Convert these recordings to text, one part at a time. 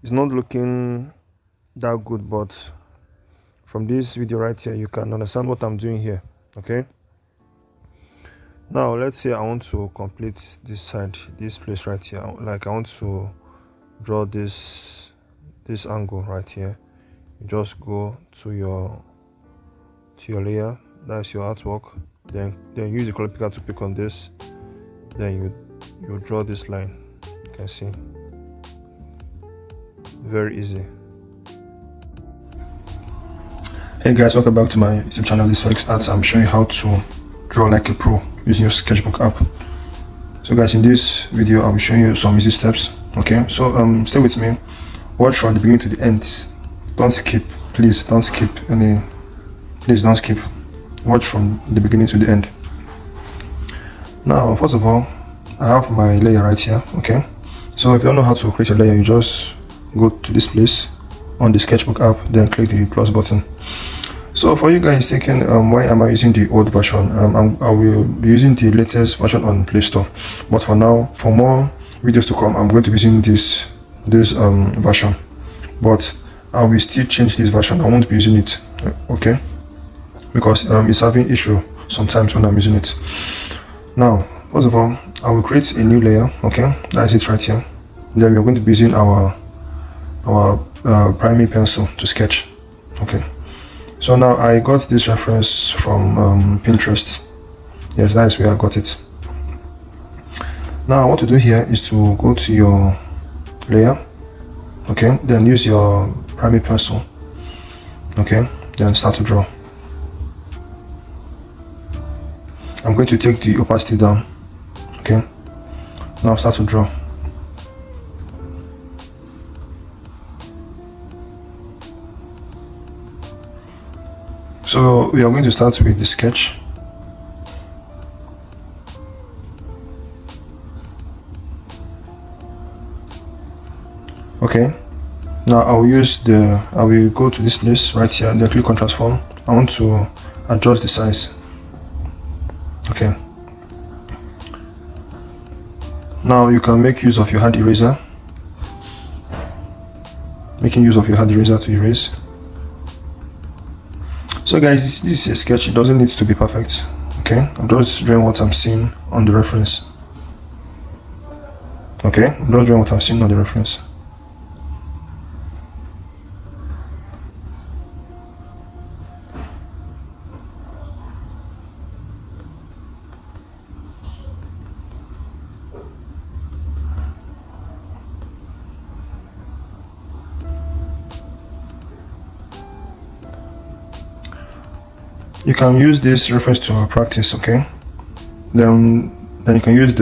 It's not looking that good, but from this video right here you can understand what I'm doing here. Okay, now let's say I want to complete this side, this place right here. Like I want to draw this angle right here. You just go to your layer, that's your artwork, then use the color picker to pick on this, then you draw this line. You can see, very easy. Hey guys, welcome back to my YouTube channel. This is Felix Arts. I'm showing you how to draw like a pro using your sketchbook app. So guys, in this video I'll be showing you some easy steps. Okay, so stay with me, watch from the beginning to the end. Don't skip, please don't skip any, please don't skip, watch from the beginning to the end. Now first of all, I have my layer right here. Okay, so if you don't know how to create a layer, you just go to this place on the sketchbook app, then click the plus button. So for you guys thinking why am I using the old version, I will be using the latest version on Play Store, but for now, for more videos to come, I'm going to be using this version, but I will still change this version. I won't be using it, okay, because it's having issue sometimes when I'm using it. Now first of all, I will create a new layer. Okay, that's it right here. Then we're going to be using our primary pencil to sketch. Okay, so now I got this reference from Pinterest. Yes, that is where I got it. Now what to do here is to go to your layer. Okay, then use your primary pencil. Okay, then start to draw. I'm going to take the opacity down. Okay, now start to draw. So we are going to start with the sketch. Okay, now I will go to this place right here, then click on transform. I want to adjust the size. Okay, now you can make use of your hand eraser, making use of your hand eraser to erase. So guys, this is a sketch. It doesn't need to be perfect. Okay, I'm just drawing what I'm seeing on the reference. Okay, I'm just drawing what I'm seeing on the reference. You can use this reference to practice. Okay, then you can use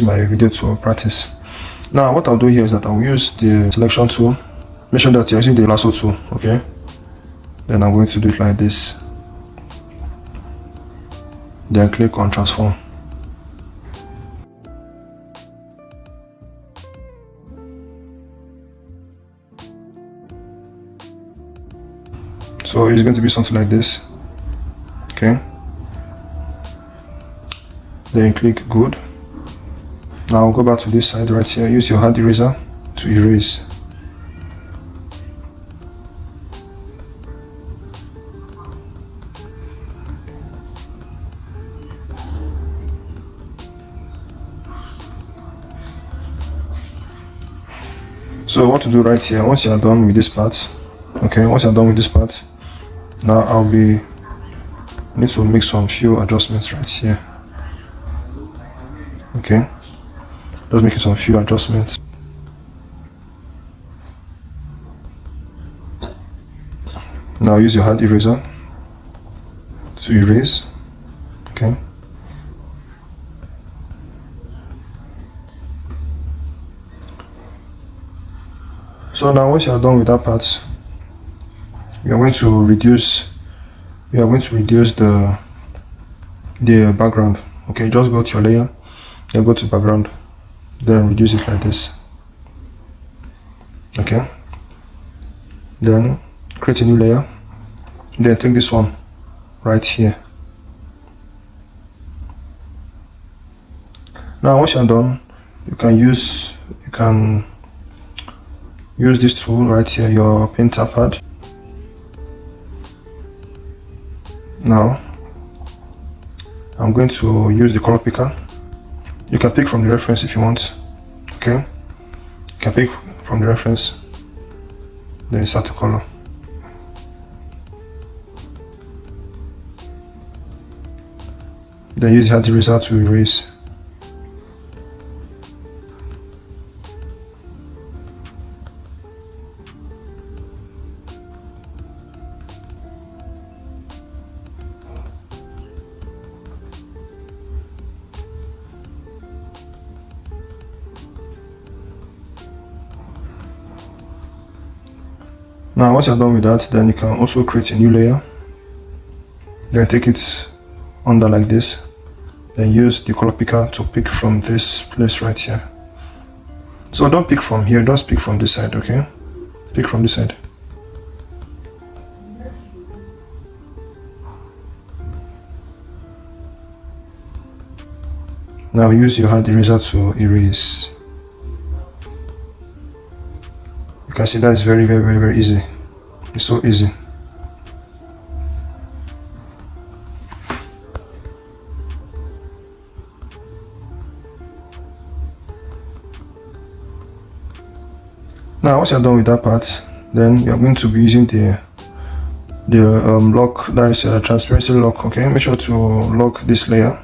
my video to practice. Now what I'll do here is that I'll use the selection tool. Make sure that you're using the lasso tool. Okay, then I'm going to do it like this, then click on transform. So it's going to be something like this. Okay, then you click good. Now go back to this side right here, use your hand eraser to erase. So what to do right here, once you are done with this part, okay, once you are done with this part, now I need to make some few adjustments right here. Okay, just making some few adjustments. Now use your hand eraser to erase. Okay, so now once you are done with that part, we are going to reduce the background. Okay, just go to your layer, then go to background, then reduce it like this. Okay, then create a new layer, then take this one right here. Now once you're done, you can use this tool right here, your painter pad. Now I'm going to use the color picker. You can pick from the reference if you want. Okay, you can pick from the reference, then you start to color. Then use the hard eraser to erase. Now once you're done with that, then you can also create a new layer. Then take it under like this. Then use the color picker to pick from this place right here. So don't pick from here, just pick from this side, okay? Pick from this side. Now use your hard eraser to erase. You can see that is very easy. It's so easy. Now once you're done with that part, then you're going to be using the lock, that is a transparency lock. Okay, make sure to lock this layer.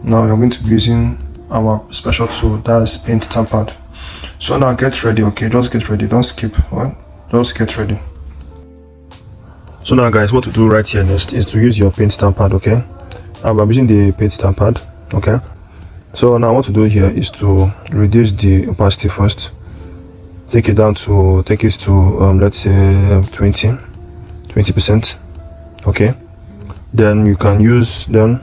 Now you're going to be using our special tool, that's paint tampad. So now get ready, okay? Just get ready, don't skip. What? Just get ready. So now guys, what to do right here next is to use your paint stamp pad, okay? I'm using the paint stamp pad, okay? So now what to do here is to reduce the opacity first. Take it to let's say 20%, okay? Then you can use then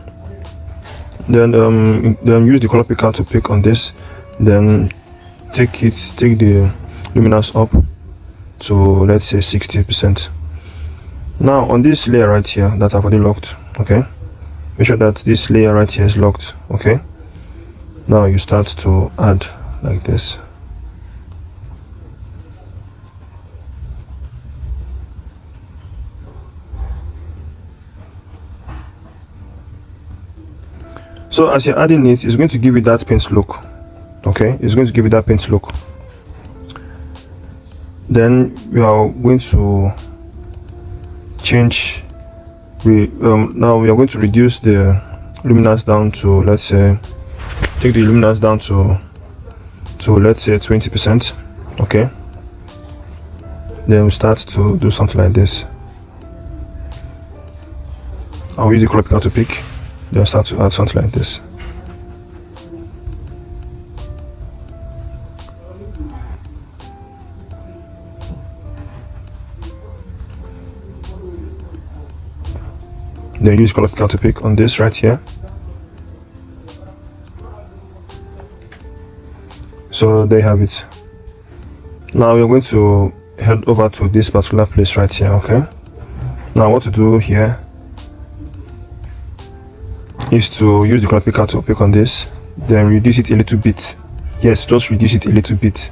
use the color picker to pick on this. Then take the luminance up to let's say 60%. Now on this layer right here that I've already locked, okay, make sure that this layer right here is locked, okay? Now you start to add like this. So as you're adding it, it's going to give you that paint look, okay? It's going to give you that paint look. Then we are going to change. Now we are going to reduce the luminance down to, let's say, take the luminance down to let's say 20%, okay? Then we start to do something like this. I'll use the color picker to pick. Then start to add something like this. Then use color picker to pick on this right here. So there you have it. Now we're going to head over to this particular place right here, okay? Now what to do here is to use the color picker to pick on this, then reduce it a little bit. Yes, just reduce it a little bit,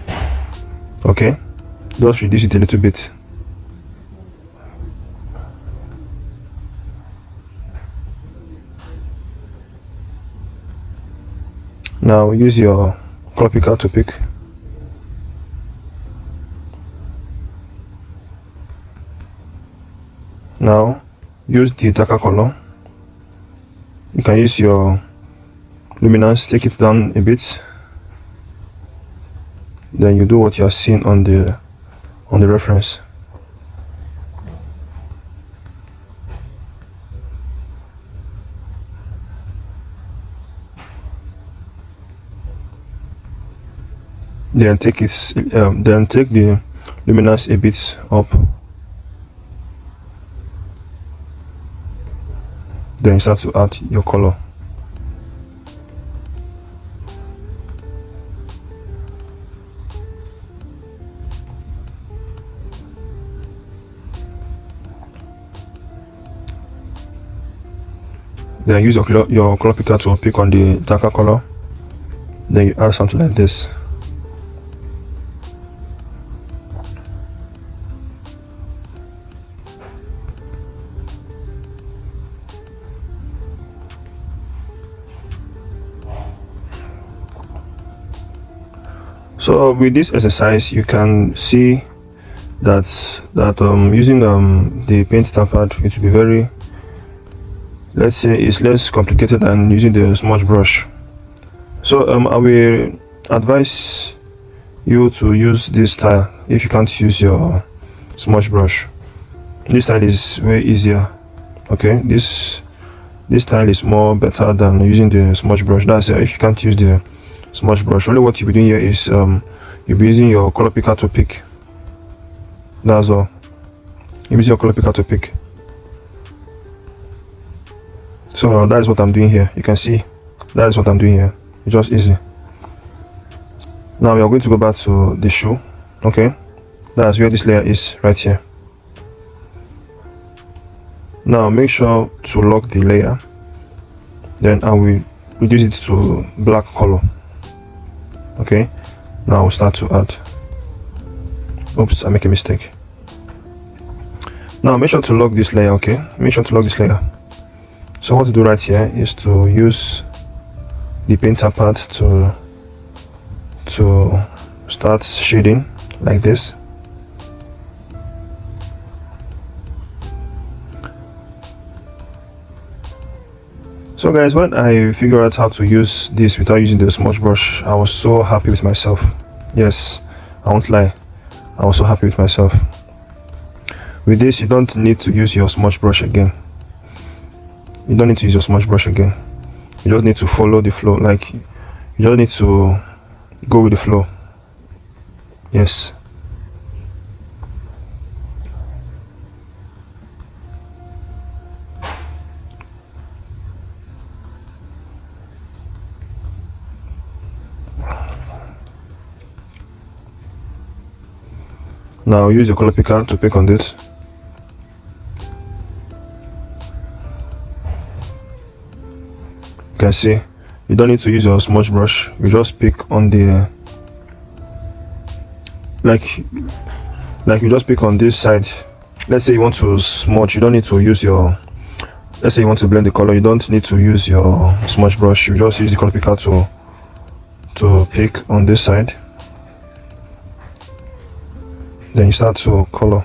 okay? Just reduce it a little bit. Now use your color picker to pick. Now use the darker color. You can use your luminance, take it down a bit. Then you do what you are seeing on the reference. Then take the luminance a bit up. Then start to add your color. Then use your color picker to pick on the darker color. Then you add something like this. So with this exercise, you can see that using the paint stamp pad, it will be very, let's say, it's less complicated than using the smudge brush. So I will advise you to use this style if you can't use your smudge brush. This style is way easier. Okay, this style is more better than using the smudge brush. That's if you can't use the smudge brush. Only what you'll be doing here is you'll be using your color picker to pick. That's all. You use your color picker to pick. So that is what I'm doing here. You can see that is what I'm doing here. It's just easy. Now we are going to go back to the shoe. Okay, that's where this layer is, right here. Now make sure to lock the layer, then I will reduce it to black color. Okay, now we'll start to add. Oops, I make a mistake. Now make sure to lock this layer. Okay, make sure to lock this layer. So what to do right here is to use the painter pad to start shading like this. So guys, when I figured out how to use this without using the smudge brush, I was so happy with myself. Yes, I won't lie, I was so happy with myself. With this, you don't need to use your smudge brush again. You don't need to use your smudge brush again. You just need to follow the flow. Like, you just need to go with the flow. Yes. Now use your color picker to pick on this. You can see you don't need to use your smudge brush. You just pick on the like you just pick on this side. Let's say you want to smudge, you don't need to use your, let's say you want to blend the color, you don't need to use your smudge brush. You just use the color picker to pick on this side. Then you start to color.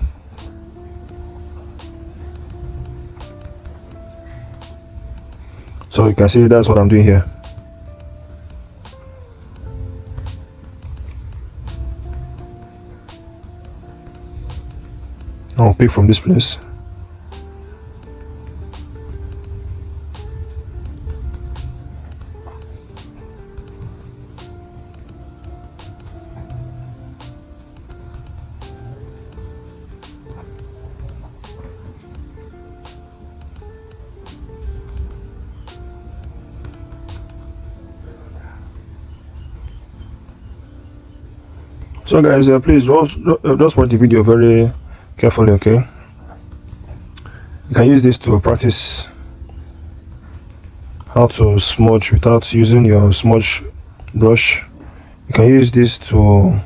So you can see that's what I'm doing here. I'll pick from this place. So guys, please just watch the video very carefully, okay? You can use this to practice how to smudge without using your smudge brush. You can use this to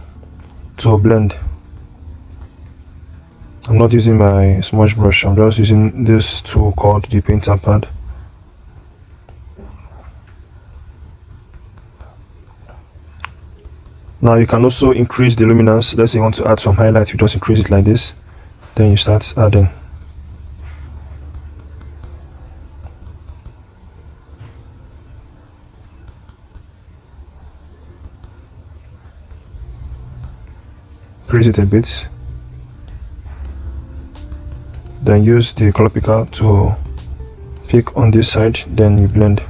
blend. I'm not using my smudge brush, I'm just using this tool called the painter pad. Now you can also increase the luminance. Let's say you want to add some highlight, you just increase it like this, then you start adding. Increase it a bit, then use the color picker to pick on this side, then you blend.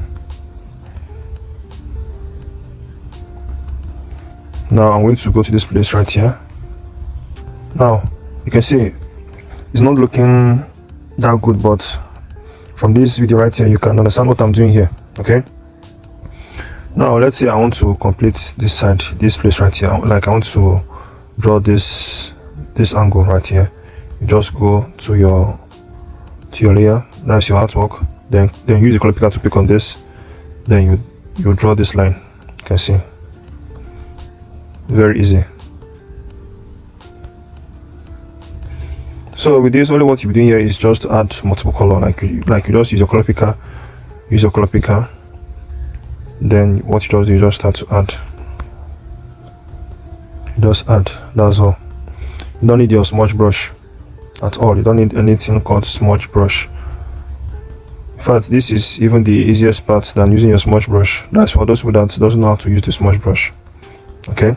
Now I'm going to go to this place right here. Now you can see it's not looking that good, but from this video right here you can understand what I'm doing here. Okay, now let's say I want to complete this side, this place right here. Like I want to draw this angle right here. You just go to your layer, that's your artwork, then use the color picker to pick on this, then you draw this line. You can see, very easy. So with this, only what you're doing here is just to add multiple color. Like you just use your color picker, then what you just do, you just start to add. just add, that's all. You don't need your smudge brush at all. You don't need anything called smudge brush. In fact, this is even the easiest part than using your smudge brush. That's for those people that doesn't know how to use the smudge brush. Okay,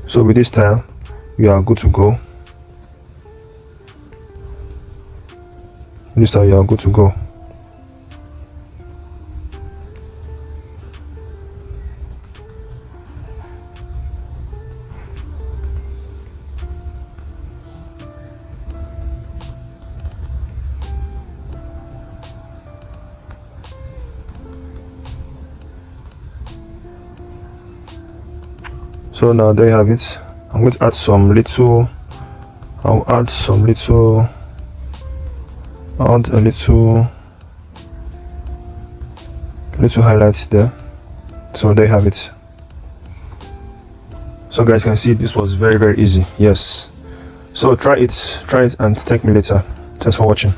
so with this style you are good to go. This style you are good to go. So now there you have it. I'm going to add some little, I'll add some little, add a little highlights there. So there you have it. So guys, you can see this was very easy. Yes, so try it and thank me later. Thanks for watching.